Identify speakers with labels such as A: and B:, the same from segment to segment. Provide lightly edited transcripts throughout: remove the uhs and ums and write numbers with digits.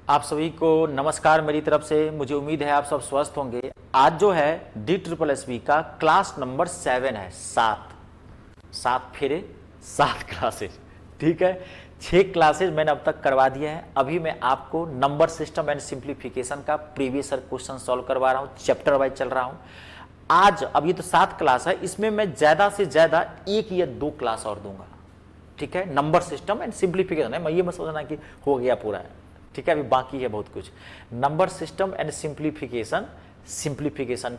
A: आप सभी को नमस्कार मेरी तरफ से। मुझे उम्मीद है आप सब स्वस्थ होंगे। आज जो है DSSB का क्लास नंबर 7 है। सात फेरे 7 क्लासेज, ठीक है। 6 क्लासेज मैंने अब तक करवा दिए हैं। अभी मैं आपको नंबर सिस्टम एंड सिंप्लीफिकेशन का प्रीवियस ईयर क्वेश्चन सॉल्व करवा रहा हूँ, चैप्टर वाइज चल रहा हूँ। आज अब ये तो 7 क्लास है, इसमें मैं ज्यादा से ज्यादा 1 या 2 क्लास और दूंगा, ठीक है। नंबर सिस्टम एंड सिंप्लीफिकेशन है, मैं ये मत सोचना कि हो गया पूरा है, ठीक है। अभी बाकी है बहुत कुछ। नंबर सिस्टम एंड सिंप्लीफिकेशन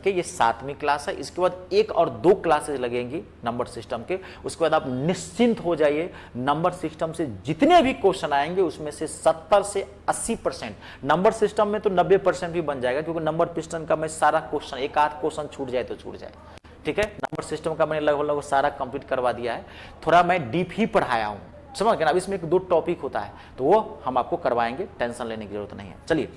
A: के ये 7वीं क्लास है। इसके बाद 1 और 2 क्लासेस लगेंगी नंबर सिस्टम के। उसके बाद आप निश्चिंत हो जाइए, नंबर सिस्टम से जितने भी क्वेश्चन आएंगे उसमें से 70 से 80%, नंबर सिस्टम में तो 90% भी बन जाएगा, क्योंकि नंबर सिस्टम का मैं सारा क्वेश्चन, एक आध क्वेश्चन छूट जाए तो छूट जाए, ठीक है। नंबर सिस्टम का मैंने लगभग सारा कंप्लीट करवा दिया है। थोड़ा मैं डीप ही पढ़ाया हूं, समझ गए ना। अब इसमें 1-2 टॉपिक होता है तो वो हम आपको करवाएंगे, टेंशन लेने की जरूरत नहीं है। चलिए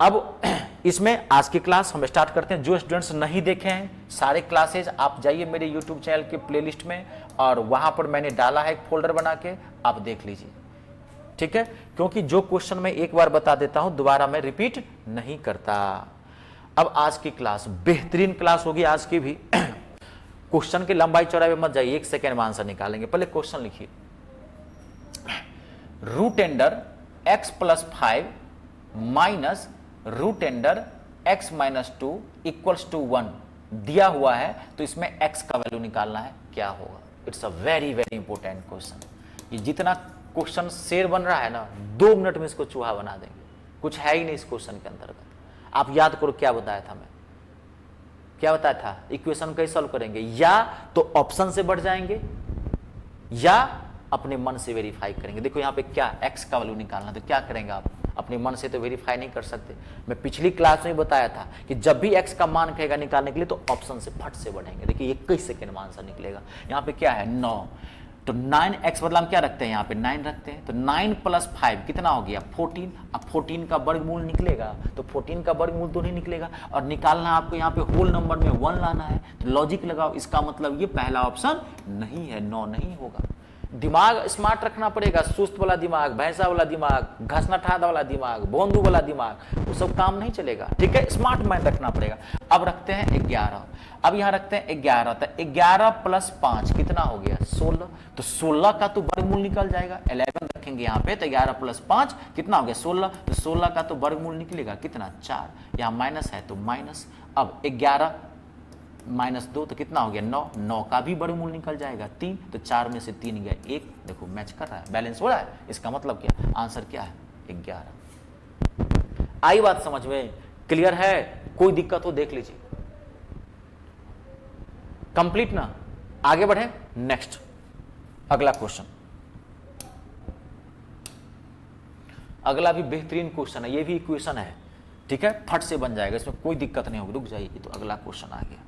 A: अब इसमें आज की क्लास हम स्टार्ट करते हैं। जो स्टूडेंट्स नहीं देखे हैं सारे क्लासेज, आप जाइए मेरे यूट्यूब चैनल के प्लेलिस्ट में, और वहां पर मैंने डाला है एक फोल्डर बना के, आप देख लीजिए, ठीक है। क्योंकि जो क्वेश्चन मैं एक बार बता देता हूं दोबारा मैं रिपीट नहीं करता। अब आज की क्लास बेहतरीन क्लास होगी आज की भी। क्वेश्चन की लंबाई चौड़ाई में मत जाइए, 1 सेकेंड में आंसर निकालेंगे। पहले क्वेश्चन लिखिए, root under x+5 minus root under x-2 equals to 1 दिया हुआ है, तो इसमें x का वैल्यू निकालना है, क्या होगा। It's a very very important question. ये जितना क्वेश्चन शेर बन रहा है ना, 2 मिनट में इसको चूहा बना देंगे, कुछ है ही नहीं इस क्वेश्चन के अंतर्गत। आप याद करो क्या बताया था मैं, क्या बताया था। इक्वेशन कैसे सॉल्व करेंगे, या तो ऑप्शन से बढ़ जाएंगे या अपने मन से वेरीफाई करेंगे। देखो यहाँ पे क्या x का वैल्यू निकालना, तो क्या करेंगे आप, अपने मन से तो वेरीफाई नहीं कर सकते। मैं पिछली क्लास में बताया था कि जब भी x का मान कहेगा निकालने के लिए तो ऑप्शन से फट से बढ़ेंगे। देखिए 21 सेकेंड में आंसर निकलेगा। यहाँ पे क्या है 9, तो 9x बदला हम क्या रखते हैं, यहाँ पे 9 रखते हैं, तो 9 + 5 कितना हो गया 14। अब 14 का वर्गमूल निकलेगा, तो 14 का वर्गमूल तो नहीं निकलेगा, और निकालना आपको यहाँ पे होल नंबर में 1 लाना है। तो लॉजिक लगाओ, इसका मतलब ये पहला ऑप्शन नहीं है, 9 नहीं होगा। दिमाग स्मार्ट रखना पड़ेगा, सुस्त वाला दिमाग, भैंसा वाला दिमाग, घसना ठादा वाला दिमाग, बोंदू वाला दिमाग, वो सब काम नहीं चलेगा, ठीक है। स्मार्ट माइंड रखना पड़ेगा। अब रखते हैं 11, अब यहां रखते हैं 11, तो 11 + 5 कितना हो गया 16, तो 16 का तो वर्गमूल निकल जाएगा। 11 रखेंगे यहाँ पे, तो 11 + 5 कितना हो गया 16, तो 16 का तो वर्गमूल निकलेगा कितना 4, यहाँ माइनस है तो माइनस। अब 11 - 2 तो कितना हो गया 9, 9 का भी वर्गमूल निकल जाएगा 3, तो 4 में से 3 गया 1। देखो मैच कर रहा है, बैलेंस हो रहा है। इसका मतलब क्या, आंसर क्या है 11। आई बात समझ में, क्लियर है, कोई दिक्कत हो देख लीजिए। कंप्लीट ना, आगे बढ़े नेक्स्ट, अगला क्वेश्चन। अगला भी बेहतरीन क्वेश्चन है, ये भी इक्वेशन है, ठीक है, फट से बन जाएगा, इसमें कोई दिक्कत नहीं होगी। रुक जाइए, तो अगला क्वेश्चन आ गया।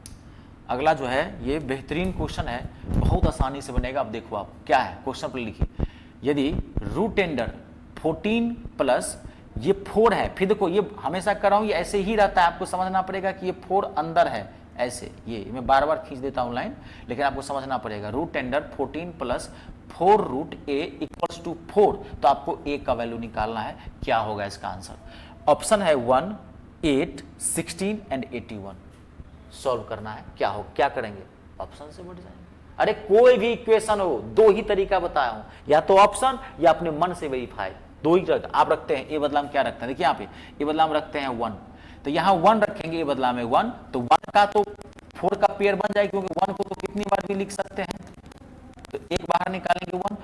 A: अगला जो है ये बेहतरीन क्वेश्चन है, बहुत आसानी से बनेगा। अब देखो आप क्या है, क्वेश्चन पर लिखिए, यदि रूट एंडर 14 प्लस ये 4 है, फिर देखो ये हमेशा कर रहा हूं, ये ऐसे ही रहता है, आपको समझना पड़ेगा कि ये 4 अंदर है, ऐसे ये मैं बार बार खींच देता हूं लाइन, लेकिन आपको समझना पड़ेगा। Root under 14 + 4 root a equals to 4, तो आपको a का वैल्यू निकालना है, क्या होगा इसका आंसर। ऑप्शन है 1, 8, 16 एंड 81। सॉल्व करना है, क्या हो, क्या करेंगे, ऑप्शन से बढ़ जाएंगे। अरे कोई भी इक्वेशन हो, 2 ही तरीका बताया हूं, या तो ऑप्शन या अपने मन से वेरीफाई, 2 ही तरीका आप रखते हैं। ए बदला में क्या रखते हैं, देखिए यहाँ पे ए बदला में रखते हैं 1, तो यहाँ 1 रखेंगे, ए बदला में 1, तो 1 का तो 4 का पेयर बन जाएगा, क्योंकि 1 को तो कितनी बार भी लिख सकते हैं, तो एक बाहर निकालेंगे 1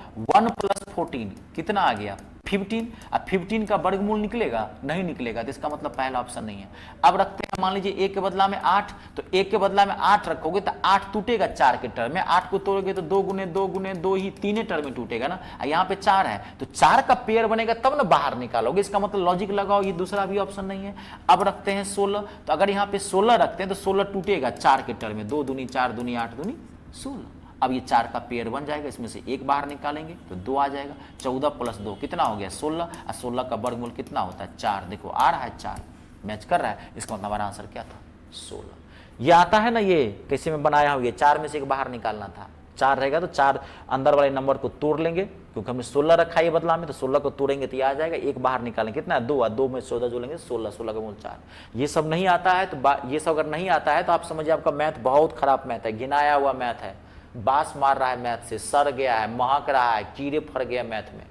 A: + 14 कितना आ गया 15। अब 15 का वर्गमूल निकलेगा, नहीं निकलेगा, तो इसका मतलब पहला ऑप्शन नहीं है। अब रखते हैं, मान लीजिए a के बदला में 8, तो a के बदला में 8 रखोगे तो 8 टूटेगा 4 के टर्म में, 8 को तोड़ोगे तो 2 × 2 × 2 ही 3 टर्म में टूटेगा ना। यहाँ पे 4 है, तो 4 का पेयर बनेगा तब ना बाहर निकालोगे, इसका मतलब लॉजिक लगाओ, ये दूसरा भी ऑप्शन नहीं है। अब रखते हैं 16, तो अगर यहाँ पे 16 रखते हैं तो 16 टूटेगा 4 के टर्म में, 2 दूनी 4 दूनी 8 दूनी 16। अब ये 4 का पेयर बन जाएगा, इसमें से एक बाहर निकालेंगे तो 2 आ जाएगा। 14 + 2 कितना हो गया 16, और 16 का वर्गमूल कितना होता है 4। देखो आ रहा है 4, मैच कर रहा है, इसका मतलब हमारा आंसर क्या था 16। ये आता है ना, ये कैसे मैं बनाया हूं, ये 4 में से एक बाहर निकालना था, 4 रहेगा तो 4 अंदर वाले नंबर को तोड़ लेंगे, क्योंकि हमने 16 रखा है बदला में, तो 16 को तोड़ेंगे तो ये आ जाएगा। एक बाहर निकालेंगे, कितना है 2, और 2 में 14 जोड़ेंगे 16, 16 का मूल 4। ये सब नहीं आता है तो ये सब अगर नहीं आता है तो आप समझिए आपका मैथ बहुत खराब मैथ है, गिनाया हुआ मैथ है, बास मार रहा है मैथ से, सड़ गया है, महक रहा है, कीड़े फड़ गए मैथ में,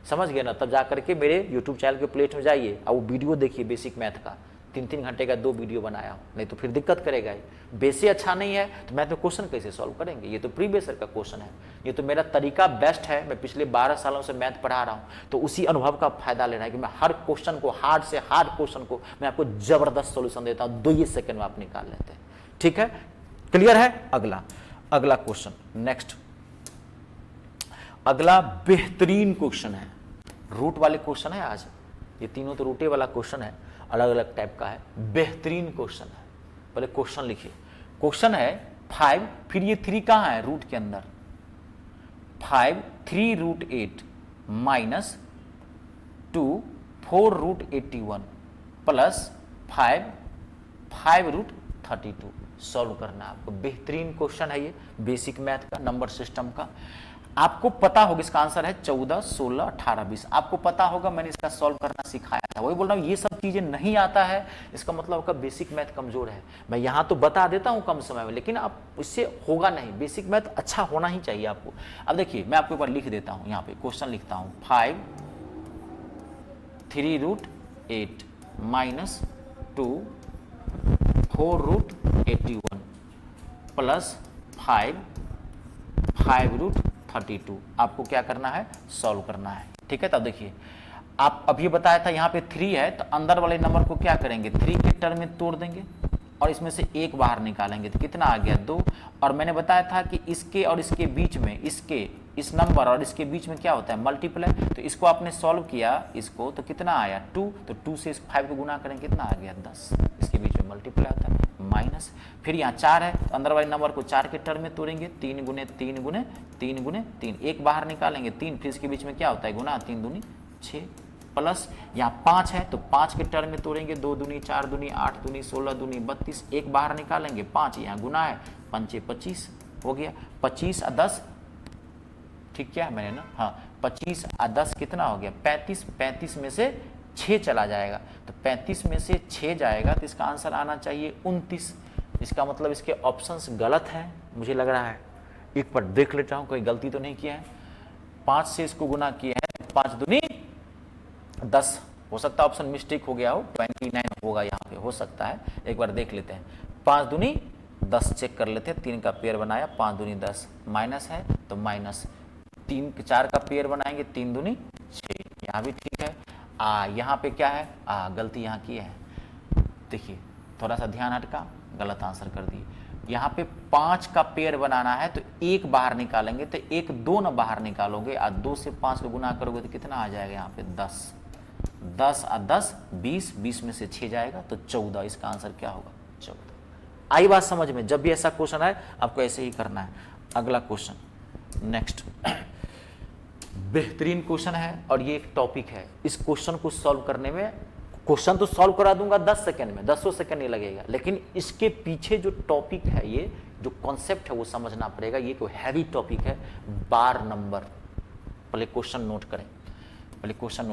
A: समझ गए ना। तब जा करके मेरे यूट्यूब चैनल के प्लेलिस्ट में जाइए और वो वीडियो देखिए बेसिक मैथ का, 3-3 घंटे का 2 वीडियो बनाया हूँ, नहीं तो फिर दिक्कत करेगा ही। बेसिक अच्छा नहीं है तो मैथ में क्वेश्चन कैसे सॉल्व करेंगे, ये तो प्रीवियस ईयर का क्वेश्चन है, ये तो मेरा तरीका बेस्ट है, मैं पिछले 12 सालों से मैथ पढ़ा रहा हूँ, तो उसी अनुभव का फायदा ले रहा है कि मैं हर क्वेश्चन को, हार्ड से हार्ड क्वेश्चन को मैं आपको जबरदस्त सोल्यूशन देता हूँ, 2 ही सेकंड में आप निकाल लेते हैं। ठीक है, क्लियर है। अगला क्वेश्चन, नेक्स्ट अगला बेहतरीन क्वेश्चन है, रूट वाले क्वेश्चन है आज, ये तीनों तो रूटे वाला क्वेश्चन है, अलग अलग टाइप का है, बेहतरीन क्वेश्चन है। पहले क्वेश्चन लिखिए, क्वेश्चन है 5, फिर ये 3 कहाँ है रूट के अंदर, 5 3√8 माइनस 2 4√81 प्लस 5√32 सॉल्व करना है आपको। बेहतरीन क्वेश्चन है ये, बेसिक मैथ का, नंबर सिस्टम का। आपको पता होगा इसका आंसर है 14, 16, 18, 20, आपको पता होगा, मैंने इसका सॉल्व करना सिखाया था। वही बोल रहा हूँ, ये सब चीजें नहीं आता है इसका मतलब आपका बेसिक मैथ कमजोर है। मैं यहाँ तो बता देता हूँ कम समय में, लेकिन आप इससे होगा नहीं, बेसिक मैथ अच्छा होना ही चाहिए आपको। अब देखिए मैं आपके ऊपर लिख देता हूँ, यहाँ पे क्वेश्चन लिखता हूँ, 5 3√8 माइनस 2 4√81 प्लस 5√32 आपको क्या करना है, सॉल्व करना है। ठीक है, तब देखिए आप अभी बताया था यहाँ पे 3 है तो अंदर वाले नंबर को क्या करेंगे, 3 के टर्म में तोड़ देंगे और इसमें से 1 बाहर निकालेंगे तो कितना आ गया 2। और मैंने बताया था कि इसके और इसके बीच में, इस नंबर और इसके बीच में क्या होता है, मल्टीप्लाई। तो इसको आपने सॉल्व किया इसको तो कितना आया 2, तो 2 से इस 5 को गुना करेंगे कितना आ गया 10, इसके बीच में मल्टीप्लाई होता है माइनस। फिर यहाँ 4 है तो अंदर वाले नंबर को 4 के टर्म में तोड़ेंगे, 3 गुने 3 गुने 3 गुने 3, 1 बाहर निकालेंगे 3, फिर इसके बीच में क्या होता है गुना, 3 दूनी 6 प्लस यहाँ 5 है तो 5 के टर्म में तोड़ेंगे, 2 दूनी 4 दूनी 8 दूनी 16 दूनी 32, 1 बाहर निकालेंगे 5, यहाँ गुना है 5 25 हो गया, 25 और 10, ठीक क्या है मैंने ना, हाँ 25 और 10 कितना हो गया 35, 35 में से 6 चला जाएगा, तो 35 में से 6 जाएगा तो इसका आंसर आना चाहिए 29। इसका मतलब इसके ऑप्शंस गलत हैं मुझे लग रहा है, एक बार देख लेता हूँ कोई गलती तो नहीं किया है। 5 से इसको गुना किया है, 5 दूनी 10, हो सकता है ऑप्शन मिस्टेक हो गया हो, 29 होगा यहाँ पे, हो सकता है, एक बार देख लेते हैं। 5 दूनी 10 चेक कर लेते हैं, 3 का पेयर बनाया, 5 दूनी 10 माइनस है तो माइनस, 4 का पेयर बनाएंगे, 3 दूनी 6, यहाँ भी ठीक है। यहाँ पे क्या है, गलती यहाँ की है, देखिए थोड़ा सा ध्यान हटका, गलत आंसर कर दिए। यहाँ पे 5 का पेयर बनाना है तो 1 बाहर निकालेंगे, तो 1 2 न बाहर निकालोगे और 2 से 5 को गुना करोगे तो कितना आ जाएगा यहाँ पे 10, 10 और 10 20, 20 में से 6 जाएगा तो 14, इसका आंसर क्या होगा 14। आई बात समझ में, जब भी ऐसा क्वेश्चन आए आपको ऐसे ही करना है। अगला क्वेश्चन, नेक्स्ट बेहतरीन क्वेश्चन है और ये एक टॉपिक है, इस क्वेश्चन को सॉल्व करने में, क्वेश्चन तो सॉल्व करा दूंगा 10 सेकंड में, 10 सेकंड नहीं लगेगा, लेकिन इसके पीछे जो टॉपिक है, ये जो कॉन्सेप्ट है वो समझना पड़ेगा। ये कोई हैवी टॉपिक है, बार नंबर। पहले क्वेश्चन नोट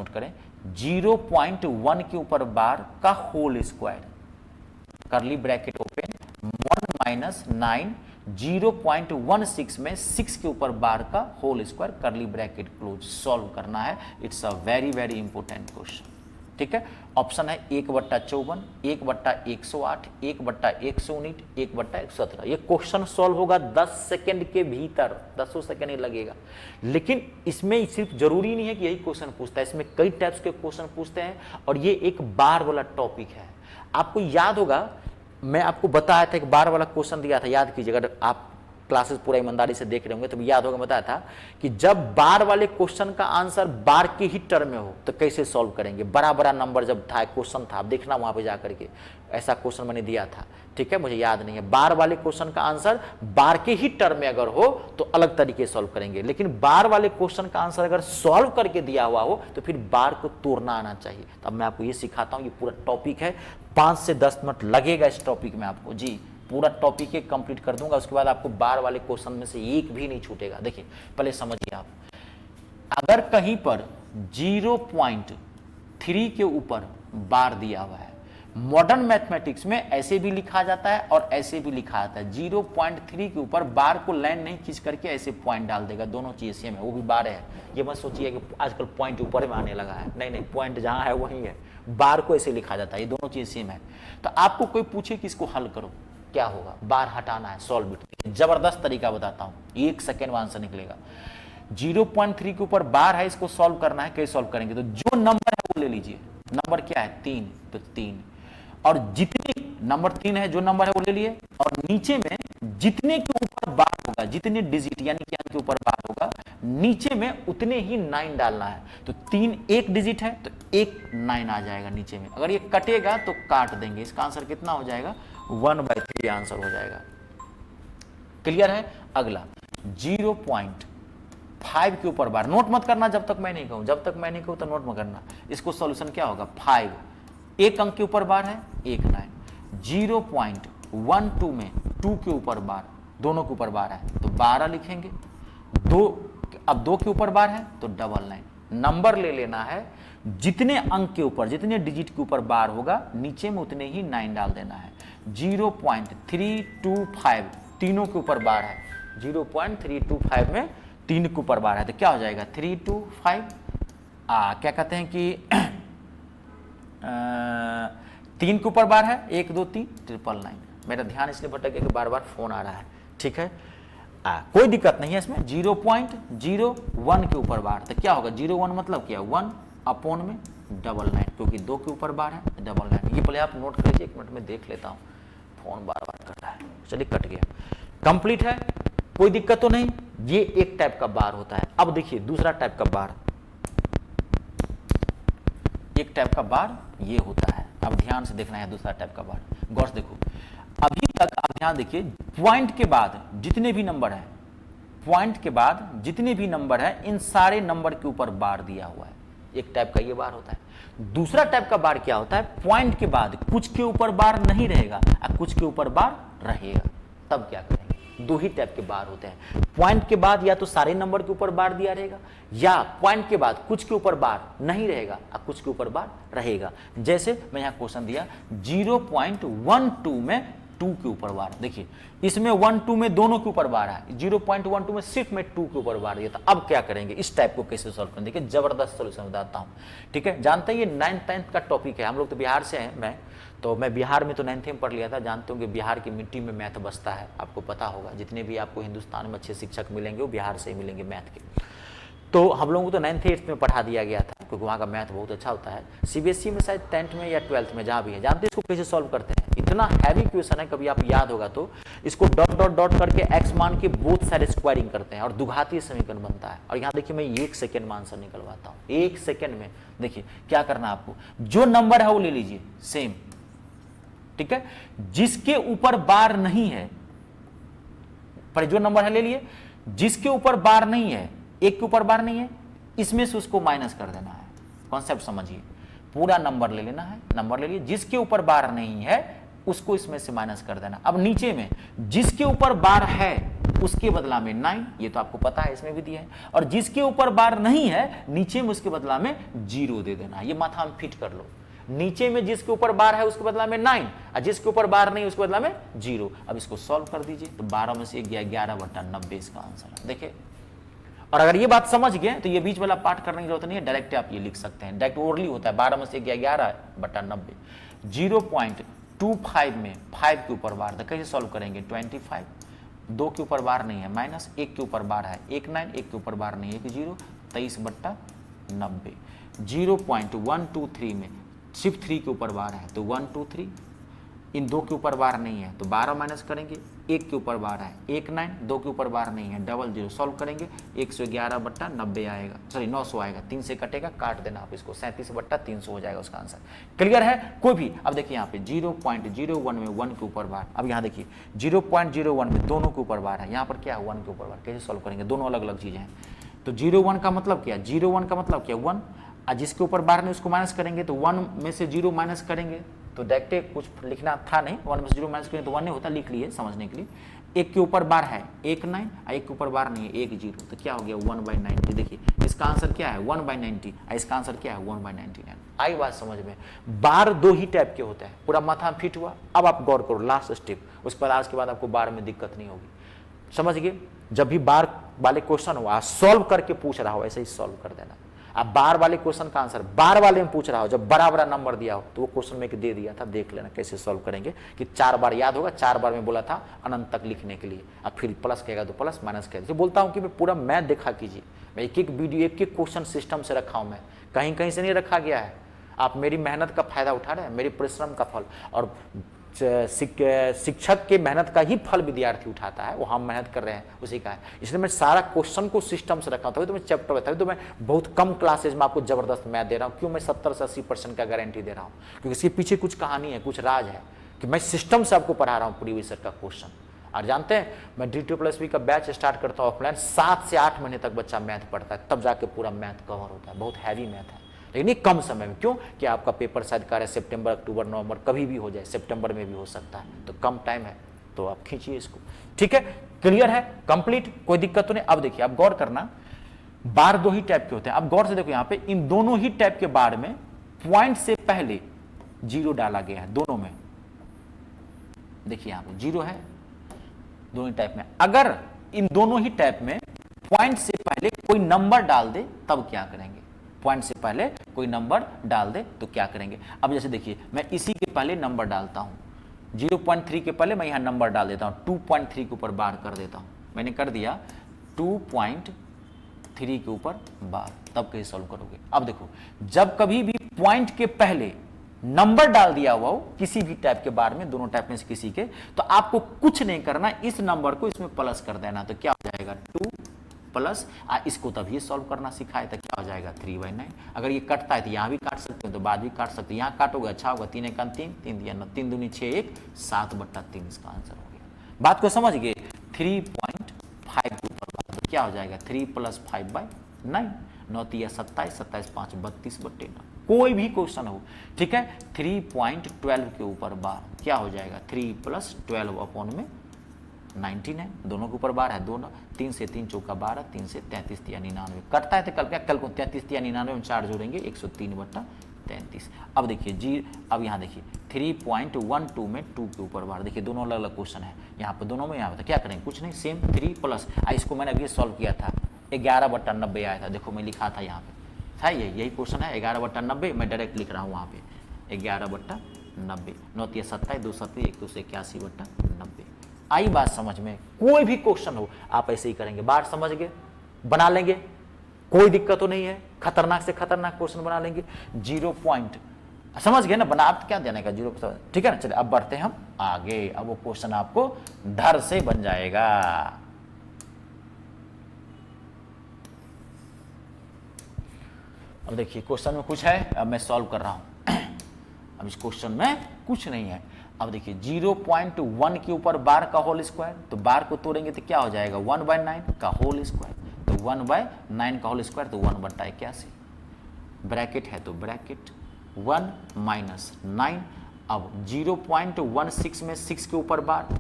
A: करें, 0.1 के ऊपर बार का whole square, curly bracket open, 1 minus 9, 0.16 में 6 के ऊपर बार का whole square, curly bracket close, solve करना है। It's a very very important question. ठीक है, ऑप्शन है 1/54, 1/108, 1/119, 1/117। ये क्वेश्चन सॉल्व होगा 10 सेकंड के भीतर, 10 सेकंड ही लगेगा। लेकिन इसमें सिर्फ जरूरी नहीं है कि यही क्वेश्चन पूछता है, इसमें कई टाइप्स के क्वेश्चन पूछते हैं और ये एक बार वाला टॉपिक है। आपको याद होगा, मैं आपको बताया था, एक बार वाला क्वेश्चन दिया था, याद कीजिए, अगर आप क्लासेस पूरा ईमानदारी से देख रहे होंगे तो याद होगा, बताया था कि जब बार वाले क्वेश्चन का आंसर बार के ही टर्म में हो तो कैसे सॉल्व करेंगे। बड़ा बड़ा नंबर जब था, क्वेश्चन था, आप देखना वहां पे जाकर के, ऐसा क्वेश्चन मैंने दिया था। ठीक है, मुझे याद नहीं है। बार वाले क्वेश्चन का आंसर बार के ही टर्म में अगर हो तो अलग तरीके से सॉल्व करेंगे, लेकिन बार वाले क्वेश्चन का आंसर अगर सॉल्व करके दिया हुआ हो तो फिर बार को तोड़ना आना चाहिए। तब मैं आपको ये सिखाता हूँ, ये पूरा टॉपिक है, 5 से 10 मिनट लगेगा इस टॉपिक में आपको जी। पूरा टॉपिक एक कंप्लीट कर दूंगा, उसके बाद आपको बार वाले क्वेश्चन में से एक भी नहीं छूटेगा। देखिए पहले समझिए आप, अगर कहीं पर 0.3 के ऊपर बार दिया हुआ है, मॉडर्न मैथमेटिक्स में ऐसे भी लिखा जाता है और ऐसे भी लिखा जाता है। 0.3 के ऊपर बार को लाइन नहीं खींच करके ऐसे पॉइंट डाल देगा, दोनों चीज सेम है, वो भी बार है। ये मत सोचिए कि आजकल पॉइंट ऊपर में आने लगा है, नहीं नहीं, पॉइंट जहां है वहीं है, बार को ऐसे लिखा जाता है, ये दोनों चीज सेम है। तो आपको कोई पूछे कि इसको हल करो, क्या होगा, बार हटाना है, सॉल्व इट। जबरदस्त तरीका बताता हूं, 1 सेकेंड में आंसर निकलेगा। 0.3 के ऊपर बार है, इसको सॉल्व करना है, कैसे सॉल्व करेंगे, तो जो नंबर है वो ले लीजिए। नंबर क्या है 3, तो 3, और जितने नंबर 3 है, जो नंबर है वो ले लिए, और नीचे में जितने के ऊपर बार होगा, जितने डिजिट यानी कि अंक के ऊपर बार होगा, नीचे में उतने ही 9 डालना है। तो 3 एक डिजिट है तो एक 9 आ जाएगा नीचे में। अगर ये कटेगा तो काट देंगे, इसका आंसर कितना हो जाएगा, 1/3 आंसर हो जाएगा। क्लियर है। अगला 0.5 के ऊपर बार, नोट मत करना जब तक मैं नहीं कहूं, जब तक मैं नहीं कहूं तो नोट मत करना। इसको सॉल्यूशन क्या होगा, 5 एक अंक के ऊपर बार है, एक 9। 0.12 में 2 के ऊपर बार, दोनों के ऊपर बार है तो 12 लिखेंगे। 2 अब 2 के ऊपर बार है तो 99। नंबर ले लेना है, जितने अंक के ऊपर, जितने डिजिट के ऊपर बार होगा, नीचे में उतने ही 9 डाल देना है। 0.325 तीनों के ऊपर बार है, 0.325 में 3 के ऊपर बार है तो क्या हो जाएगा 325। क्या कहते हैं कि 3 के ऊपर बार है, 1 2 3 999। मेरा ध्यान इसलिए भटक गया कि बार बार फोन आ रहा है, ठीक है। कोई दिक्कत नहीं है इसमें। 0.01 के ऊपर बार तो क्या होगा, 01 मतलब क्या, 1/99, क्योंकि 2 के ऊपर बार है 99। ये पहले आप नोट कर लीजिए, 1 मिनट में देख लेता हूं, फोन बार बार कर रहा है। चलिए कट गया, कंप्लीट है, कोई दिक्कत तो नहीं। ये एक टाइप का बार होता है। अब देखिए दूसरा टाइप का बार, एक टाइप का बार ये होता है। अब ध्यान से देखना है दूसरा टाइप का बार, गौर से देखो। अभी तक आप ध्यान देखिए, पॉइंट के बाद जितने भी नंबर है, पॉइंट के बाद जितने भी नंबर है, इन सारे नंबर के ऊपर बार दिया हुआ है। एक टाइप का ये बार होता है। दूसरा टाइप का बार क्या होता है, पॉइंट के बाद कुछ के ऊपर बार नहीं रहेगा और कुछ के ऊपर बार रहेगा, तब क्या करेंगे। दो ही टाइप के बार होते हैं। पॉइंट के बाद या तो सारे नंबर के ऊपर बार दिया रहेगा, या पॉइंट के बाद कुछ के ऊपर बार नहीं रहेगा और कुछ के ऊपर बार रहेगा। जैसे मैं यहां क्वेश्चन दिया 0.12 में 2 के ऊपर बार, देखिए इसमें 1 2 में दोनों के ऊपर बार है, 0.12 में सिर्फ में 2 के ऊपर बार दिया था। अब क्या करेंगे, इस टाइप को कैसे सॉल्व करेंगे, देखिए जबरदस्त सॉल्यूशन बताता हूं, ठीक है। जानते हैं ये 9th 10th का टॉपिक है, हम लोग तो बिहार से हैं, मैं बिहार में तो 9th में पढ़ लिया था। जानते हो कि बिहार की मिट्टी में मैथ बसता है, आपको पता होगा। जितने भी आपको हिंदुस्तान में अच्छे शिक्षक मिलेंगे वो बिहार से ही मिलेंगे मैथ के। तो हम लोगों को तो 9th 8th में पढ़ा दिया गया था, क्योंकि वहाँ का मैथ बहुत अच्छा होता है। सीबीएसई में शायद 10th में या 12th में जहाँ भी है, जानते हैं इसको कैसे सॉल्व करते हैं। इतना हैवी क्वेश्चन है, कभी आप याद होगा तो इसको डॉट डॉट डॉट करके एक्स मान के बोथ साइड स्क्वायरिंग करते हैं और दुघाती समीकरण बनता है। और यहाँ देखिए मैं 1 सेकेंड में आंसर निकलवाता हूँ, 1 सेकेंड में। देखिए क्या करना आपको, जो नंबर है वो ले लीजिए सेम, ठीक है। जिसके ऊपर बार नहीं है, पर जो नंबर है ले लिए, जिसके ऊपर बार नहीं है, 1 के ऊपर बार नहीं है, इसमें से उसको माइनस कर देना है। कॉन्सेप्ट समझिए, पूरा नंबर ले लेना है, नंबर ले लिए, जिसके ऊपर बार नहीं है उसको इसमें से माइनस कर देना। अब नीचे में जिसके ऊपर बार है उसके बदला में 9, ये तो आपको पता है, इसमें भी दिया है। और जिसके ऊपर बार नहीं है, नीचे में उसके बदला में 0 दे देना। ये माथा में फिट कर लो, नीचे में जिसके ऊपर बार है उसके बदला में 9 और जिसके ऊपर बार नहीं उसके बदला में 0। अब इसको सॉल्व कर दीजिए तो 12 में से 11/90 इसका आंसर है। देखिए, और अगर ये बात समझ गए तो ये बीच वाला पार्ट करने की जरूरत नहीं है, डायरेक्ट आप ये लिख सकते हैं। डायरेक्ट ओरली होता है, 12 में से 11/90। 0.25 में 5 के ऊपर बार, तो कैसे सॉल्व करेंगे, 25, 2 के ऊपर बार नहीं है माइनस, 1 के ऊपर बार है 1 9, 1 के ऊपर बार नहीं है 1 0, 23/90। 0.123 में सिर्फ 3 के ऊपर बार है तो 1 2 3, इन 2 के ऊपर बार नहीं है तो 12 माइनस करेंगे, 1 के ऊपर बार है 1 9, 2 के ऊपर बार नहीं है 00, सॉल्व करेंगे 111/90 आएगा, सॉरी 900 आएगा, 3 से कटेगा, काट देना आप इसको, 37/300 हो जाएगा उसका आंसर। क्लियर है कोई भी। अब देखिए यहाँ पे 0.01 में 1 के ऊपर बार, अब यहाँ देखिए 0.01 में दोनों के ऊपर बार है, यहाँ पर क्या है 1 के ऊपर बार, कैसे सॉल्व करेंगे, दोनों अलग अलग चीजें हैं। तो 0.1 का मतलब क्या, 0.1 का मतलब क्या 1, और जिसके ऊपर बार नहीं उसको माइनस करेंगे तो 1 में से 0 माइनस करेंगे तो डायरेक्ट कुछ लिखना था नहीं, 1 में 0 माइनस करें तो 1 नहीं होता, लिख लिए समझने के लिए। एक के ऊपर बार है 1 9, एक के ऊपर बार नहीं है 1 0, तो क्या हो गया 1/90। देखिए इसका आंसर क्या है 1/90, इसका आंसर क्या है 1/99। आई बात समझ में। बार दो ही टाइप के होते हैं, पूरा माथा फिट हुआ। अब आप गौर करो लास्ट स्टेप, उसके बाद आज के बाद आपको बार में दिक्कत नहीं होगी। समझ गए, जब भी बार वाले क्वेश्चन हो सॉल्व करके पूछ रहा हो ऐसे ही सॉल्व कर देना। अब बार वाले क्वेश्चन का आंसर बार वाले में पूछ रहा हो, जब बड़ा बड़ा नंबर दिया हो तो वो क्वेश्चन में दे दिया था, देख लेना कैसे सॉल्व करेंगे कि 4 बार याद होगा, 4 बार में बोला था अनंत तक लिखने के लिए। अब फिर प्लस कहेगा तो प्लस, माइनस कहेगा तो बोलता हूं कि मैं पूरा मैथ देखा कीजिए। मैं एक एक वीडियो एक एक क्वेश्चन सिस्टम से रखा हूं, मैं कहीं कहीं से नहीं रखा गया है। आप मेरी मेहनत का फायदा उठा रहे हैं, मेरे परिश्रम का फल, और शिक्षक के मेहनत का ही फल विद्यार्थी उठाता है, वो हम मेहनत कर रहे हैं उसी का है। इसलिए मैं सारा क्वेश्चन को सिस्टम से रखा हूं, तो मैं चैप्टर बताया, तो मैं बहुत कम क्लासेज में आपको जबरदस्त मैथ दे रहा हूं। क्यों मैं 70 से 80% का गारंटी दे रहा हूं, क्योंकि इसके पीछे कुछ कहानी है, कुछ राज है कि मैं सिस्टम से आपको पढ़ा रहा हूँ प्रीवियस ईयर का क्वेश्चन। और जानते हैं मैं D2+B का बैच स्टार्ट करता हूँ ऑफलाइन, 7 से 8 महीने तक बच्चा मैथ पढ़ता है, तब जाके पूरा मैथ कवर होता है। बहुत हैवी मैथ है, लेकिन ये कम समय में। क्यों कि आपका पेपर शायद कार्य सितंबर, अक्टूबर, नवंबर कभी भी हो जाए, सितंबर में भी हो सकता है, तो कम टाइम है, तो आप खींचिए इसको। ठीक है, क्लियर है, कंप्लीट, कोई दिक्कत तो नहीं। अब देखिए, अब गौर करना, बार दो ही टाइप के होते हैं। अब गौर से देखो यहाँ पे इन दोनों ही टाइप के बार में पॉइंट से पहले 0 डाला गया है, दोनों में। देखिए यहाँ पे 0 है दोनों टाइप में। अगर इन दोनों ही टाइप में पॉइंट से पहले कोई नंबर डाल दे तब क्या करेंगे? पॉइंट से पहले कोई नंबर डाल दे तो क्या करेंगे? अब जैसे देखिए, मैं इसी के पहले नंबर डालता हूं, 0.3 के पहले मैं यहां नंबर डाल देता हूं, 2.3 के ऊपर बार कर देता हूं। मैंने कर दिया 2.3 के ऊपर बार, तब कैसे सॉल्व करोगे? अब देखो, जब कभी भी पॉइंट के पहले नंबर डाल दिया हुआ हो किसी भी टाइप के बार में, दोनों टाइप में से किसी के, तो आपको कुछ नहीं करना, इस नंबर को इसमें प्लस कर देना, तो क्या हो जाएगा 2 प्लस, इसको तभी सॉल्व करना सिखाए तो क्या हो जाएगा 3/9। अगर ये कटता है तो यहाँ भी काट सकते हो, तो बाद भी काट सकते हो, यहाँ काटोगे अच्छा होगा, 3 1 3, 3 दिया 9, 3 दूनी 6 1, 7/3 इसका आंसर हो गया। बात को समझ गए? 3.5 के ऊपर बात, तो क्या हो जाएगा 3 + 5/9, 9 3 27, 27 5 32/9। कोई भी क्वेश्चन हो, ठीक है, 3.12 के ऊपर बार क्या हो जाएगा 3 + 12/19 है, दोनों के ऊपर बार है, दोनों 3 से 3 चौका 12, 3 से 33 3 99, कटता है तो कल को 33 3 99 में 4 जोड़ेंगे 103/33। अब देखिए जी, अब यहाँ देखिए 3.12 में 2 के ऊपर बार, देखिए दोनों अलग अलग क्वेश्चन है, यहाँ पर दोनों में, यहाँ पर क्या करेंगे? कुछ नहीं, सेम 3 प्लस, इसको मैंने अभी सॉल्व किया था, 11/90 आया था, देखो मैं लिखा था यहाँ पे था, यही क्वेश्चन है 11/90, मैं डायरेक्ट लिख रहा हूँ वहाँ पे 11/90, 9 3 27, 2 7 1 2 81/90। आई बात समझ में? कोई भी क्वेश्चन हो आप ऐसे ही करेंगे, बात समझ गए, बना लेंगे, कोई दिक्कत तो नहीं है, खतरनाक से खतरनाक क्वेश्चन बना लेंगे। 0 पॉइंट समझ गए ना, बना क्या देने का 0, ठीक है ना। चलिए अब बढ़ते हैं हम आगे, अब वो क्वेश्चन आपको धर से बन जाएगा। अब देखिए क्वेश्चन में कुछ है, अब मैं सॉल्व कर रहा हूं। अब इस क्वेश्चन में कुछ नहीं है। अब देखिए 0.1 के ऊपर बार का होल स्क्वायर, तो बार को तोड़ेंगे तो क्या हो जाएगा 1/9 का होल स्क्वायर, तो 1/9 का होल स्क्वायर तो 1/81, ब्रैकेट है तो ब्रैकेट 1 - 9। अब 0.16 में 6 के ऊपर बार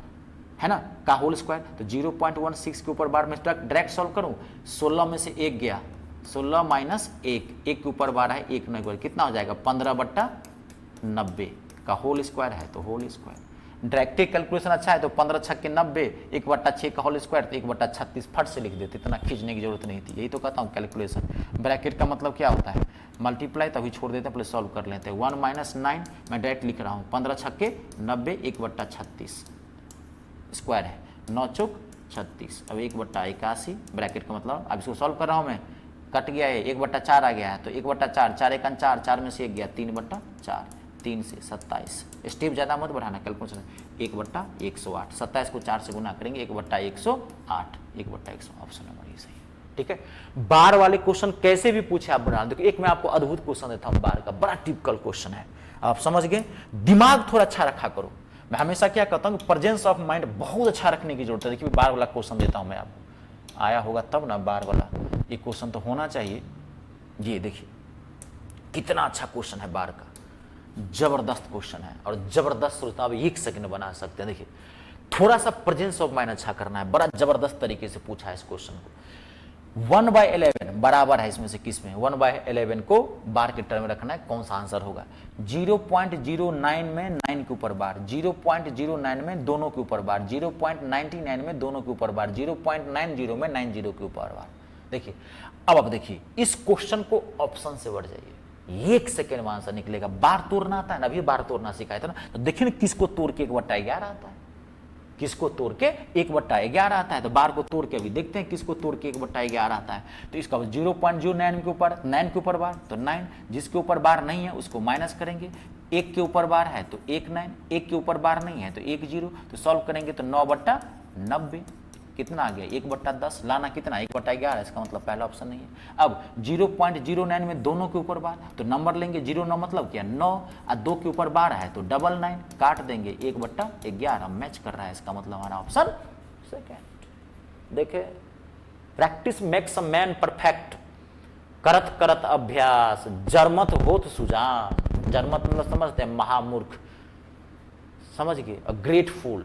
A: है ना का होल स्क्वायर, तो 0.16 के ऊपर बार में डायरेक्ट सॉल्व करूं, 16 में से 1 गया, 16 - 1, 1 के ऊपर बार है, 1 9 कितना हो जाएगा 15/90 का होल स्क्वायर है, तो होल स्क्वायर। डायरेक्ट कैलकुलेशन अच्छा है तो 15 6 90, 1/6 का होल स्क्वायर तो 1/36 फट से लिख देते, इतना खींचने की जरूरत नहीं थी। यही तो कहता हूँ कैलकुलेशन। ब्रैकेट का मतलब क्या होता है? मल्टीप्लाई, तभी छोड़ देते हैं, पहले सॉल्व कर लेते हैं। 1 - 9 मैं डायरेक्ट लिख रहा हूँ, 15 6 90, 1/36 स्क्वायर है, 9 चौक 36, अब 1/81 ब्रैकेट का मतलब। अब इसको सॉल्व कर रहा हूँ मैं, कट गया है, 1/4 आ गया है, तो 1/4, 4 1 4, 4 में से 1 गया, 3/4, 3 से 27, स्टेप ज़्यादा मत बढ़ाना कैलकुलेशन, 1/108, 27 को 4 से गुना करेंगे 1/108, 1/100, ऑप्शन नंबर ये सही है। ठीक है, बार वाले क्वेश्चन कैसे भी पूछे आप बना। देखो एक मैं आपको अद्भुत क्वेश्चन देता हूँ बार का, बड़ा टिपिकल क्वेश्चन है, आप समझ गए। दिमाग थोड़ा अच्छा रखा करो। मैं हमेशा क्या कहता हूँ कि प्रेजेंस ऑफ माइंड बहुत अच्छा रखने की जरूरत है। देखिए बार वाला क्वेश्चन देता हूँ मैं आपको, आया होगा तब ना, बार वाला ये क्वेश्चन तो होना चाहिए। ये देखिए कितना अच्छा क्वेश्चन है बार का, जबरदस्त क्वेश्चन है और जबरदस्त श्रोता आप 1 सेकंड बना सकते हैं। देखिए थोड़ा सा प्रेजेंस ऑफ माइंड अच्छा करना है, बड़ा जबरदस्त तरीके से पूछा है इस क्वेश्चन को। 1/11 बराबर है इसमें से किस में, 1/11 को बार के टर्म में रखना है, कौन सा आंसर होगा। 0.09 में 9 के ऊपर बार, 0.09 में दोनों के ऊपर बार, 0.99 में दोनों के ऊपर बार, 0.90 में 90 के ऊपर बार। देखिए अब आप देखिए इस क्वेश्चन को ऑप्शन से बढ़ जाइए, 1 सेकेंड में आंसर निकलेगा। बार तोड़ना आता है ना, अभी बार तोड़ना सिखाया था ना, तो देखिए ना किसको तोड़ के 1/11 आता है, किसको तोड़ के 1/11 आता है। तो बार को तोड़ के अभी देखते हैं किसको तोड़ के 1/11 आता है। तो इसका 0.09 के ऊपर 9 के ऊपर बार, तो 9, जिसके ऊपर बार नहीं है उसको माइनस करेंगे। 1 के ऊपर बार है तो 1 9, 1 के ऊपर बार नहीं है तो 1 0, तो सॉल्व करेंगे तो 9/90 कितना आ गया 1/10, लाना कितना 1/11, इसका मतलब पहला ऑप्शन नहीं है। अब 0.09 में दोनों के ऊपर बार, तो नंबर लेंगे 0 मतलब क्या 9, और 2 के ऊपर बार है तो 99, काट देंगे 1/11, मैच कर रहा है, इसका मतलब हमारा ऑप्शन सेकेंड। देखे practice makes a man perfect, करत करत अभ्यास, जरमत होत सुजान। जरमत मतलब समझते हैं महामूर्ख, समझ गए, अ ग्रेट फूल।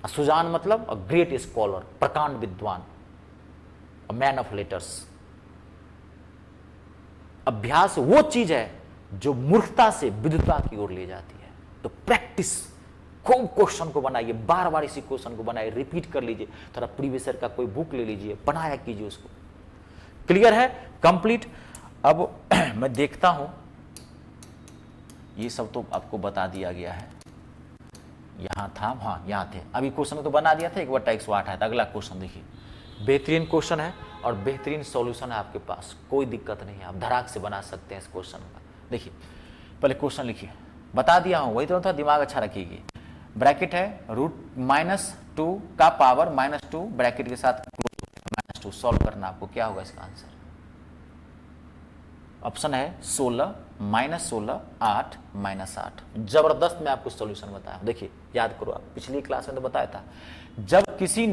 A: सुजान मतलब अ ग्रेट स्कॉलर, प्रकांड विद्वान, अ मैन ऑफ लेटर्स। अभ्यास वो चीज है जो मूर्खता से विद्वता की ओर ले जाती है। तो प्रैक्टिस, खूब क्वेश्चन को बनाइए, बार बार इसी क्वेश्चन को बनाइए, रिपीट कर लीजिए, थोड़ा प्रीवियस ईयर का कोई बुक ले लीजिए, बनाया कीजिए उसको। क्लियर है, कंप्लीट। अब मैं देखता हूं, ये सब तो आपको बता दिया गया है, यहां था, हाँ यहाँ थे, अभी क्वेश्चन तो बना दिया था 1/108 है। तो अगला क्वेश्चन देखिए, बेहतरीन क्वेश्चन है और बेहतरीन सॉल्यूशन है आपके पास, कोई दिक्कत नहीं है, आप धड़ाक से बना सकते हैं इस क्वेश्चन का। देखिए पहले क्वेश्चन लिखिए, बता दिया हूं, वही तो था, दिमाग अच्छा रखिए। ब्रैकेट है √-2 का पावर -2 ब्रैकेट के साथ -2, सॉल्व करना आपको, क्या होगा इसका आंसर। ऑप्शन है 16 -16 8 -8। जबरदस्त मैं आपको सॉल्यूशन बताया, देखिए याद करो, आप पिछली क्लास में तो बताया था, जब किसी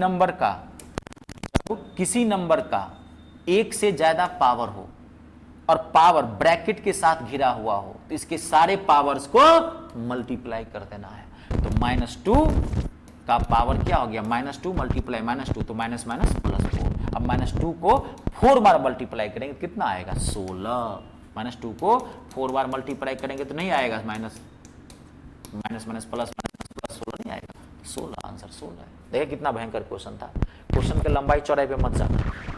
A: नंबर का 1 से ज्यादा पावर हो और पावर ब्रैकेट के साथ घिरा हुआ हो, तो इसके सारे पावर्स को मल्टीप्लाई कर देना है। तो -2 का पावर क्या हो गया, -2 मल्टीप्लाई -2, तो माइनस +4। अब -2 को 4 बार मल्टीप्लाई करेंगे तो कितना आएगा 16। -2 को 4 बार मल्टीप्लाई करेंगे तो नहीं आएगा माइनस प्लस 16 नहीं आएगा, 16 आंसर 16 है। देखिए कितना भयंकर क्वेश्चन था। क्वेश्चन के लंबाई चौड़ाई पे मत जा,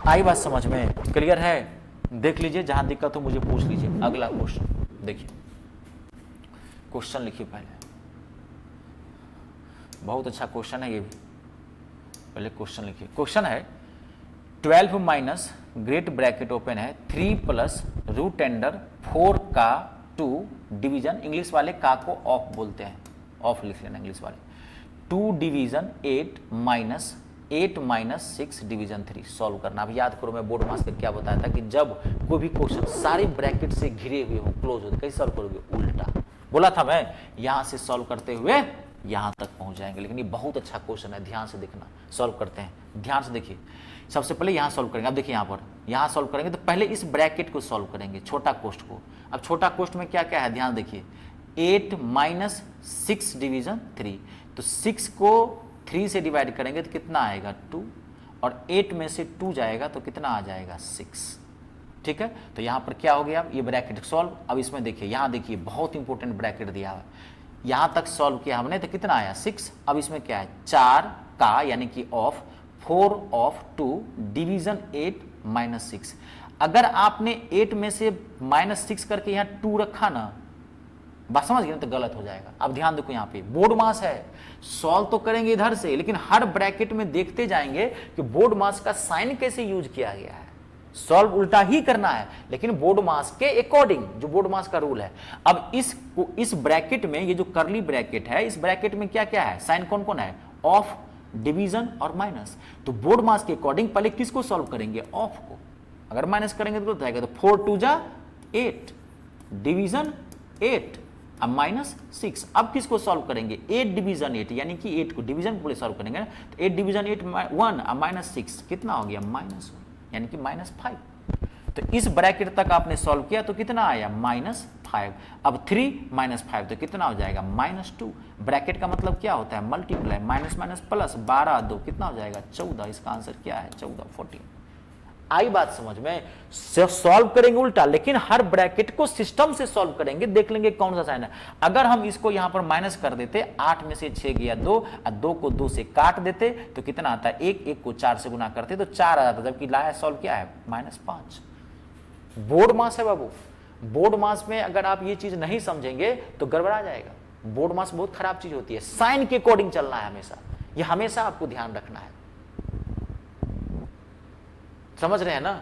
A: आई बात समझ में, क्लियर है। देख लीजिए, जहां दिक्कत हो मुझे पूछ लीजिए। अगला क्वेश्चन देखिए, क्वेश्चन लिखिए पहले, बहुत अच्छा क्वेश्चन है ये भी। पहले क्वेश्चन लिखिए, क्वेश्चन है 12 माइनस ग्रेट ब्रैकेट ओपन है 3 प्लस √4 का 2 डिवीजन, इंग्लिश वाले का को ऑफ बोलते हैं, ऑफ लिख लेना इंग्लिश वाले, 2 डिवीजन 8 माइनस 6 डिवीजन 3, सॉल्व करना। अब याद करो, मैं बोर्ड मार्क्स का क्या बताया था कि जब कोई भी क्वेश्चन सारे ब्रैकेट से घिरे हुए हो, क्लोज हो, कैसे सॉल्व करोगे, उल्टा। बोला था मैं, यहां से सॉल्व करते हुए यहां तक पहुंच जाएंगे, लेकिन ये बहुत अच्छा क्वेश्चन है, ध्यान से देखना। सॉल्व करते हैं, ध्यान से देखिए। सबसे पहले यहां सॉल्व करेंगे, अब देखिए यहां सॉल्व करेंगे तो पहले इस ब्रैकेट को सॉल्व करेंगे, छोटा कोष्ठ को। अब छोटा कोष्ठ में क्या क्या है, ध्यान देखिए, 8 माइनस 6 डिवीजन 3, तो 6 को 3 से डिवाइड करेंगे तो कितना आएगा 2, और 8 में से 2 जाएगा तो कितना आ जाएगा 6। ठीक है, तो यहां पर क्या हो गया, ये ब्रैकेट सॉल्व। अब इसमें देखिए, यहां देखिए बहुत इंपॉर्टेंट ब्रैकेट दिया हुआ है, यहां तक सॉल्व किया हमने तो कितना आया 6। अब इसमें क्या है, 4 का यानी कि ऑफ 4 ऑफ 2 डिवीजन 8 माइनस 6। अगर आपने 8 में से -6 करके यहाँ 2 रखा ना, बात समझ गए ना, तो गलत हो जाएगा। अब ध्यान देखो, यहाँ पे बोर्ड मास है, सॉल्व तो करेंगे इधर से, लेकिन हर ब्रैकेट में देखते जाएंगे कि बोर्ड मास का साइन कैसे यूज किया गया है। सॉल्व उल्टा ही करना है, लेकिन बोर्ड मास के अकॉर्डिंग, जो बोर्ड मास का रूल है। अब इस ब्रैकेट में, ये जो करली ब्रैकेट है, इस ब्रैकेट में क्या क्या है, साइन कौन कौन है, ऑफ, डिवीजन और माइनस। तो बोर्ड मास के अकॉर्डिंग पहले किसको सॉल्व करेंगे, ऑफ को। अगर माइनस करेंगे तो जाएगा, तो 4 2 जा 8 डिवीजन 8 अब -6। अब किसको सॉल्व करेंगे, 8 डिवीजन 8, यानी कि 8 को डिवीजन को सॉल्व करेंगे, तो 8 डिवीजन 8 1 अब -6 कितना हो गया -1, यानी कि -5। तो इस ब्रैकेट तक आपने सॉल्व किया तो कितना आया -5। अब 3 -5 तो कितना हो जाएगा -2। ब्रैकेट का मतलब क्या होता है मल्टीप्लाई, माइनस माइनस प्लस, 12 2 कितना हो जाएगा 14। इसका आंसर क्या है 14 14। आई बात समझ में। सॉल्व करेंगे उल्टा, लेकिन हर ब्रैकेट को सिस्टम से सॉल्व करेंगे, देख लेंगे कौन सा साइन है। अगर हम इसको यहां पर माइनस कर देते, 8 में से 6 गया 2 और 2 को 2 से काट देते तो कितना आता है 1, 1 को 4 से गुना करते तो 4 आ जाता, जबकि लाया सॉल्व क्या है -5। बोर्ड मास है बाबू। बोर्ड मास में अगर आप ये चीज नहीं समझेंगे तो गड़बड़ा जाएगा। बोर्ड मास बहुत खराब चीज होती है, साइन के अकॉर्डिंग चलना है हमेशा, ये हमेशा आपको ध्यान रखना है। समझ रहे हैं ना?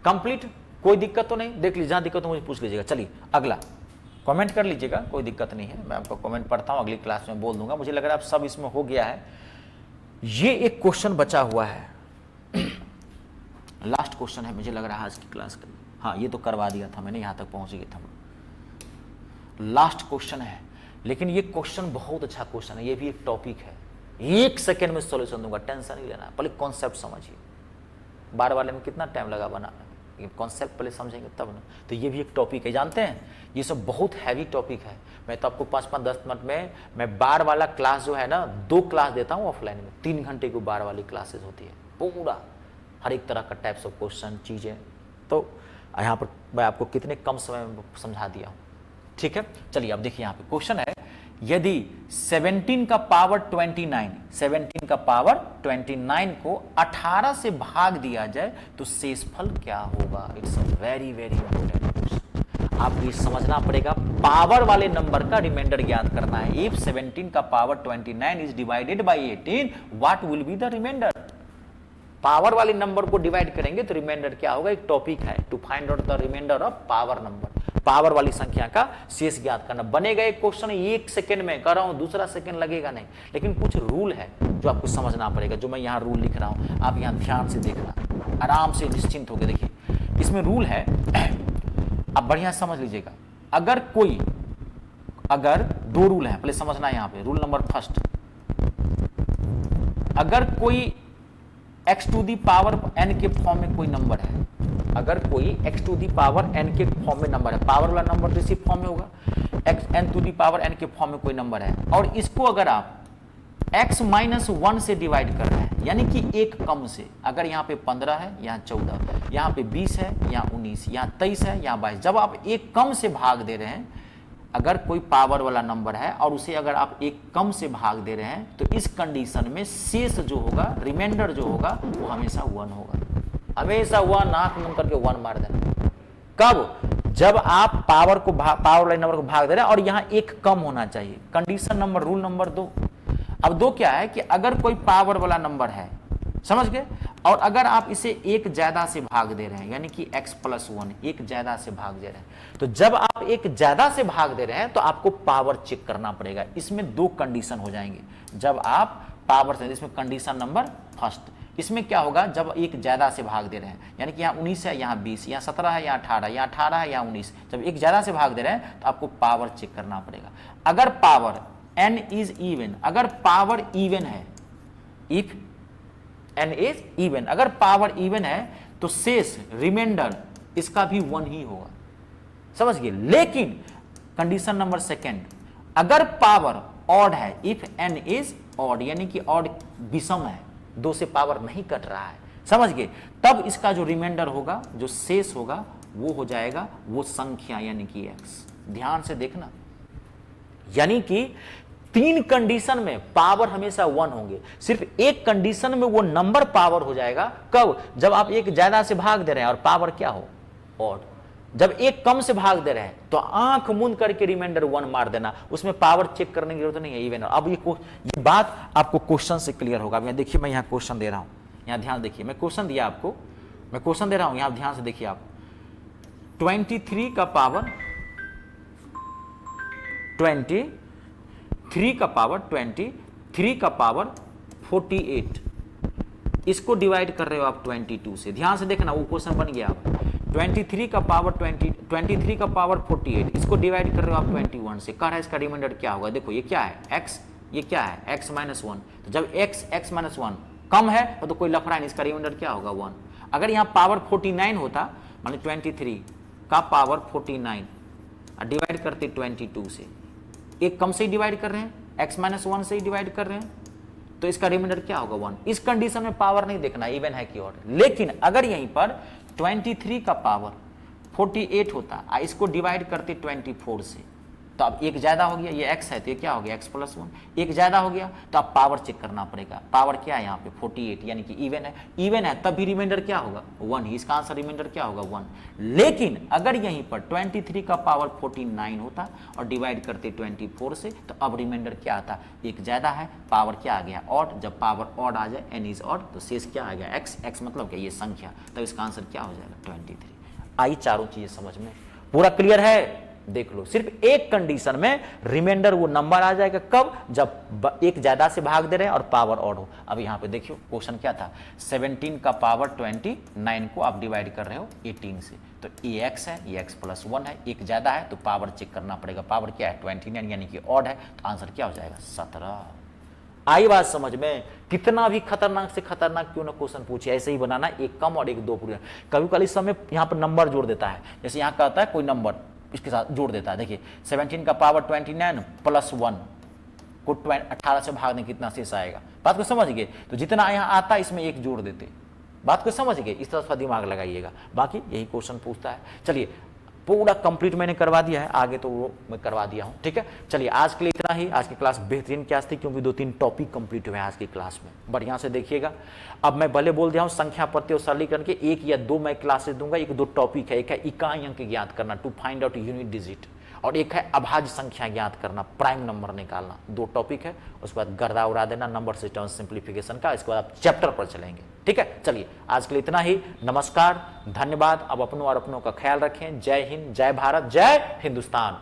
A: कंप्लीट, कोई दिक्कत तो नहीं? देख लीजिए, जहां दिक्कत हो मुझे पूछ लीजिएगा। चलिए अगला कमेंट कर लीजिएगा, कोई दिक्कत नहीं है, मैं आपको कमेंट पढ़ता हूं, अगली क्लास में बोल दूंगा। मुझे लग रहा है आप सब इसमें हो गया है। ये एक क्वेश्चन बचा हुआ है, लास्ट क्वेश्चन है मुझे लग रहा है आज की क्लास का। हाँ ये तो करवा दिया था मैंने, यहां तक पहुंच गया था। लास्ट क्वेश्चन है, लेकिन ये क्वेश्चन बहुत अच्छा क्वेश्चन है, ये भी एक टॉपिक है। 1 सेकेंड में सॉल्यूशन दूंगा, टेंशन नहीं लेना, पहले कॉन्सेप्ट समझिए। बार वाले में कितना टाइम लगा बनाने, कॉन्सेप्ट पहले समझेंगे तब ना। तो ये भी एक टॉपिक है, जानते हैं ये सब बहुत हैवी टॉपिक है। मैं तो आपको 5-5-10 मिनट में मैं बार वाला क्लास जो है ना 2 क्लास देता हूँ ऑफलाइन में, 3 घंटे की बार वाली क्लासेस होती है, पूरा हर एक तरह का टाइप्स ऑफ क्वेश्चन चीजें। तो यहाँ पर मैं आपको कितने कम समय में समझा दिया हूँ, ठीक है। चलिए अब देखिए यहाँ पे क्वेश्चन है, यदि 17 का पावर 29, 17 का पावर 29 को 18 से भाग दिया जाए तो शेषफल क्या होगा। It's a very very important question, आपको ये समझना पड़ेगा। पावर वाले नंबर का रिमाइंडर ज्ञात करना है। इफ 17 का power 29 is divided by 18, what will be the remainder. Power वाले नंबर को डिवाइड करेंगे तो रिमाइंडर क्या होगा, एक टॉपिक है, to find out the remainder of power number. Power वाली संख्या का शेष ज्ञात करना। बनेगा एक क्वेश्चन 1 सेकंड में, कर रहा हूं दूसरा सेकंड लगेगा नहीं, लेकिन कुछ रूल है जो आपको समझना पड़ेगा। जो मैं यहाँ रूल लिख रहा हूं, आप यहाँ ध्यान से देखना, आराम से निश्चिंत होकर देखिए। इसमें रूल है, आप बढ़िया समझ लीजिएगा। अगर 2 रूल है, पहले समझना यहाँ पे। रूल नंबर फर्स्ट, अगर कोई x to the power n के फॉर्म में कोई नंबर है, अगर कोई x to the power n के फॉर्म में नंबर है, पावर वाला नंबर तो इसी फॉर्म में होगा, n to the power n के फॉर्म में कोई नंबर है, और इसको अगर आप x - 1 से डिवाइड कर रहे हैं, यानी कि एक कम से, अगर यहाँ पे 15 है, यहाँ 14, यहाँ पे 20 है, यहाँ 19, यहाँ 23 है, यहाँ 22, जब आप एक कम से भाग दे रहे हैं, अगर कोई पावर वाला नंबर है और उसे अगर आप एक कम से भाग दे रहे हैं, तो इस कंडीशन में शेष जो होगा, रिमाइंडर जो होगा, वो हमेशा 1 होगा। हमेशा 1, आंख बंद करके 1 मार देना। कब? जब आप पावर वाले नंबर को भाग दे रहे हैं और यहां एक कम होना चाहिए। Condition number, rule number 2। अब 2 क्या है कि अगर कोई पावर वाला नंबर है, समझ गए, और अगर आप इसे एक ज्यादा से भाग दे रहे हैं, यानी कि x + 1, एक ज्यादा से भाग दे रहे हैं, तो जब आप एक ज्यादा से भाग दे रहे हैं तो आपको पावर चेक करना पड़ेगा। इसमें 2 कंडीशन हो जाएंगे जब आप पावर से, इसमें कंडीशन नंबर फर्स्ट, इसमें क्या होगा, जब एक ज्यादा से भाग दे रहे हैं, यानी कि यहाँ 19 है, यहाँ 20, यहाँ 17 है, यहाँ 18, यहाँ 18 है, यहाँ 19, जब एक ज्यादा से भाग दे रहे हैं तो आपको पावर चेक करना पड़ेगा। अगर पावर n इज इवन, अगर पावर इवन है, इफ n इज इवन, अगर पावर इवन है तो शेष रिमाइंडर इसका भी 1 ही होगा, समझ गए। लेकिन कंडीशन नंबर सेकंड, अगर पावर ऑड है, इफ n इज ऑड, यानी कि ऑड विषम है, 2 से पावर नहीं कट रहा है, समझ गए, तब इसका जो रिमाइंडर होगा, जो शेष होगा, वो हो जाएगा वो संख्या, यानी कि x। ध्यान से देखना, यानी कि 3 कंडीशन में पावर हमेशा 1 होंगे, सिर्फ एक कंडीशन में वो नंबर पावर हो जाएगा। कब? जब आप एक ज्यादा से भाग दे रहे हैं और पावर क्या हो, ऑड। जब एक कम से भाग दे रहे हैं तो आंख मूंद करके रिमाइंडर 1 मार देना, उसमें पावर चेक करने की जरूरत नहीं है, इवन। अब ये बात आपको क्वेश्चन से क्लियर होगा। मैं देखिए, मैं यहाँ क्वेश्चन दे रहा हूं, यहाँ ध्यान देखिए, मैं क्वेश्चन दिया आपको, मैं क्वेश्चन दे रहा हूं, यहाँ ध्यान से देखिए आप। 23 का पावर 20, 3 का पावर 20, 3 का पावर 48, इसको डिवाइड कर रहे हो आप 22 से। ध्यान से देखना, वो क्वेश्चन बन गया। 23 का पावर 20, 23 का पावर 48, इसको डिवाइड कर रहे हो आप 21 से। कह रहा है इसका रिमाइंडर क्या होगा। देखो ये क्या है, x, ये क्या है x - 1, तो जब x - 1 कम है तो कोई लफड़ा नहीं, इसका रिमाइंडर क्या होगा 1। अगर यहाँ पावर 49 होता, मान 23 का पावर 49 डिवाइड करते 22 से, एक कम से ही डिवाइड कर रहे हैं, x माइनस 1 से ही डिवाइड कर रहे हैं, तो इसका रिमाइंडर क्या होगा 1। इस कंडीशन में पावर नहीं देखना इवन है कि ऑड। लेकिन अगर यहीं पर 23 का पावर 48 होता, इसको डिवाइड करते 24 से, तो अब एक ज्यादा हो गया, ये x है तो ये क्या हो गया x प्लस 1, एक ज्यादा हो गया तो अब पावर चेक करना पड़ेगा। पावर क्या है यहाँ पे 48, यानी कि इवन है, इवन है तब भी रिमाइंडर क्या होगा 1 ही, इसका आंसर रिमाइंडर क्या होगा 1। लेकिन अगर यहीं पर 23 का पावर 49 होता और डिवाइड करते 24 से, तो अब रिमाइंडर क्या आता, एक ज्यादा है, पावर क्या आ गया ऑड। जब पावर ऑड आ जाए n इज ऑड तो शेष क्या आ गया x, x मतलब क्या ये संख्या, तब इसका आंसर क्या हो जाएगा 23। आई चारों चीजें समझ में पूरा क्लियर है। देख लो, सिर्फ एक कंडीशन में रिमाइंडर वो नंबर आ जाएगा, कब, जब एक ज्यादा से भाग दे रहे हैं और पावर ऑड हो। अब यहां पे देखियो क्वेश्चन क्या था, 17 का पावर 29 को आप डिवाइड कर रहे हो 18 से, तो ये x है, ये x प्लस 1 है, एक ज्यादा है तो पावर चेक करना पड़ेगा, पावर क्या है 29 यानी कि ऑड है, तो आंसर क्या हो जाएगा 17। आई बात समझ में। कितना भी खतरनाक से खतरनाक क्यों ना क्वेश्चन पूछे, ऐसे ही बनाना, एक कम और एक दो पूरे। कभी कभी समय यहाँ पर नंबर जोड़ देता है, जैसे यहाँ कहता है कोई नंबर इसके साथ जोड़ देता है। देखिए 17 का पावर 29 प्लस 1 को 18 से भाग दें कितना शेष आएगा, बात को समझ गए। तो जितना यहाँ आता है इसमें एक जोड़ देते, बात को समझ गए, इस तरह से दिमाग लगाइएगा। बाकी यही क्वेश्चन पूछता है। चलिए पूरा कंप्लीट मैंने करवा दिया है, आगे तो वो मैं करवा दिया हूं, ठीक है। चलिए आज के लिए इतना ही। आज की क्लास बेहतरीन क्लास थी, क्योंकि 2-3 टॉपिक कंप्लीट हुए हैं आज की क्लास में, बढ़िया से देखिएगा। अब मैं भले बोल दिया हूं संख्या प्रत्यय और सरलीकरण के 1 या 2 मैं क्लासेस दूंगा। 1-2 टॉपिक है, एक है इकाई अंक ज्ञात करना to find out unit digit, और एक है अभाज्य संख्या ज्ञात करना, प्राइम नंबर निकालना। 2 टॉपिक है, उसके बाद गर्दा उड़ा देना नंबर सिस्टम सिंप्लीफिकेशन का, इसके बाद आप चैप्टर पर चलेंगे, ठीक है। चलिए आज के लिए इतना ही, नमस्कार, धन्यवाद। अब अपनों और अपनों का ख्याल रखें। जय हिंद, जय भारत, जय हिंदुस्तान।